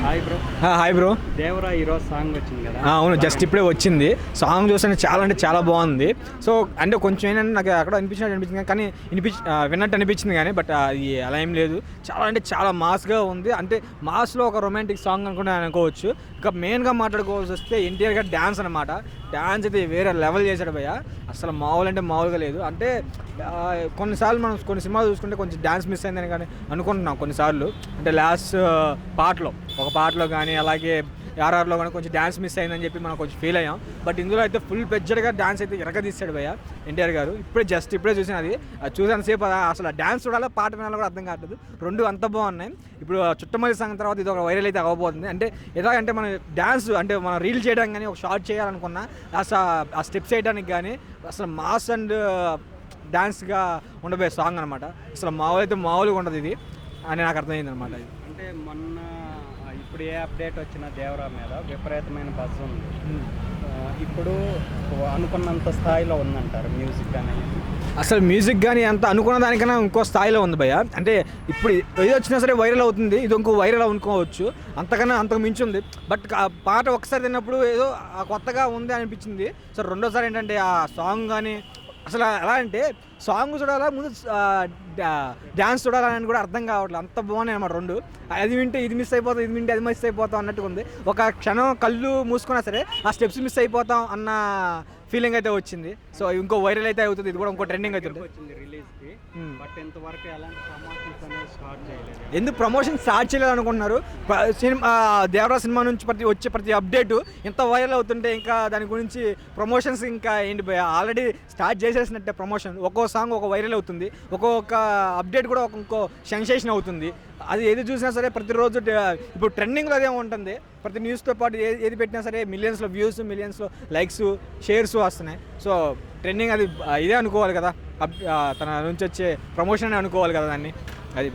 Hi bro. Hi bro. Devara ఈరోజు song వచ్చింది కదా? అవును, జస్ట్ ఇప్పుడే వచ్చింది. సాంగ్ చూస్తే చాలా అంటే చాలా బాగుంది. సో అంటే కొంచెం ఏంటంటే నాకు అక్కడ అనిపించింది కానీ విన్నట్టు అనిపించింది కానీ బట్ అది అలా ఏం లేదు. చాలా అంటే చాలా మాస్గా ఉంది. అంటే మాస్లో ఒక రొమాంటిక్ సాంగ్ అనుకుంటే అనుకోవచ్చు. ఇంకా మెయిన్గా మాట్లాడుకోవాల్సి వస్తే ఎన్టీఆర్ గారు డ్యాన్స్ అనమాట. డ్యాన్స్ అయితే వేరే లెవెల్ చేశాడు భయ్య. అసలు మామూలు అంటే మామూలుగా లేదు. అంటే కొన్నిసార్లు మనం కొన్ని సినిమాలు చూసుకుంటే కొంచెం డ్యాన్స్ మిస్ అయిందని కానీ అనుకుంటున్నాం కొన్నిసార్లు. అంటే లాస్ట్ ఒక పాటలో కానీ అలాగే ఆర్ఆర్లో కానీ కొంచెం డ్యాన్స్ మిస్ అయిందని చెప్పి మనం కొంచెం ఫీల్ అయ్యాం. బట్ ఇందులో అయితే ఫుల్ పెజ్జడ్గా డ్యాన్స్ అయితే ఎరగదీశాడు భయ్య ఎన్టీఆర్ గారు. ఇప్పుడే చూసిన అది చూసాను అసలు డ్యాన్స్ చూడాలో పాట వినాలో కూడా అర్థం కావట్లేదు. రెండు అంత బాగున్నాయి. ఇప్పుడు చుట్టమల్లి సాంగ్ తర్వాత ఇది ఒక వైరల్ అయితే అవ్వబోతుంది. అంటే ఎలాగంటే మనం డ్యాన్స్ అంటే మనం రీల్ చేయడానికి కానీ ఒక షార్ట్ చేయాలనుకున్నా అసలు ఆ స్టెప్స్ వేయడానికి కానీ అసలు మాస్ అండ్ డ్యాన్స్గా ఉండబోయే సాంగ్ అనమాట. అసలు మామూలు అయితే మామూలుగా ఉండదు ఇది అని నాకు అర్థమైంది అనమాట. ఇది అంటే మొన్న ఇప్పుడు ఏ అప్డేట్ వచ్చినా దేవరా మీద విపరీతమైన బజ్ ఉంది. ఇప్పుడు అనుకున్నంత స్థాయిలో ఉందంటారు మ్యూజిక్ అనేది? అసలు మ్యూజిక్ కానీ అంత అనుకున్న దానికన్నా ఇంకో స్థాయిలో ఉంది భయ్య. అంటే ఇప్పుడు ఏది వచ్చినా సరే వైరల్ అవుతుంది, ఇది ఇంకో వైరల్ అనుకోవచ్చు. అంతకన్నా అంతకు మించి ఉంది. బట్ ఆ పాట ఒకసారి తిన్నప్పుడు ఏదో కొత్తగా ఉంది అనిపించింది. సో రెండోసారి ఏంటంటే ఆ సాంగ్ కానీ అసలు ఎలా అంటే సాంగ్ చూడాలా ముందు డ్యాన్స్ చూడాలని కూడా అర్థం కావట్లేదు. అంత బాగున్నాయి అన్నమాట రెండు. అది వింటే ఇది మిస్ అయిపోతాం, ఇది వింటే అది మిస్ అయిపోతాం అన్నట్టుగా ఉంది. ఒక క్షణం కళ్ళు మూసుకున్నా సరే ఆ స్టెప్స్ మిస్ అయిపోతాం అన్న ఫీలింగ్ అయితే వచ్చింది. సో ఇంకో వైరల్ అయితే అవుతుంది. ఇది కూడా ఇంకో ట్రెండింగ్ అవుతుంది. రిలీజ్కి బట్ ఇంతవరకు ఎలాంటి ప్రమోషన్స్ అనేది స్టార్ట్ చేయలేదు. ఎందుకు ప్రమోషన్ స్టార్ట్ చేయలేదు అనుకుంటున్నారు? సినిమా దేవరా సినిమా నుంచి వచ్చే ప్రతి అప్డేటు ఎంత వైరల్ అవుతుంటే ఇంకా దాని గురించి ప్రమోషన్స్ ఇంకా ఏంటి భయ ఆల్రెడీ స్టార్ట్ చేసేసినట్టే ప్రమోషన్. ఒక్కో సాంగ్ ఒక వైరల్ అవుతుంది, ఒక్కొక్క అప్డేట్ కూడా ఇంకో సెన్సేషన్ అవుతుంది. అది ఏది చూసినా సరే ప్రతిరోజు ఇప్పుడు ట్రెండింగ్లో అదే ఉంటుంది. ప్రతి న్యూస్తో పాటు ఏది పెట్టినా సరే మిలియన్స్లో వ్యూస్, మిలియన్స్లో లైక్స్, షేర్స్ వస్తున్నాయి. సో ట్రెండింగ్ అది ఇదే అనుకోవాలి కదా, తన నుంచి వచ్చే ప్రమోషన్ అనుకోవాలి కదా దాన్ని. అది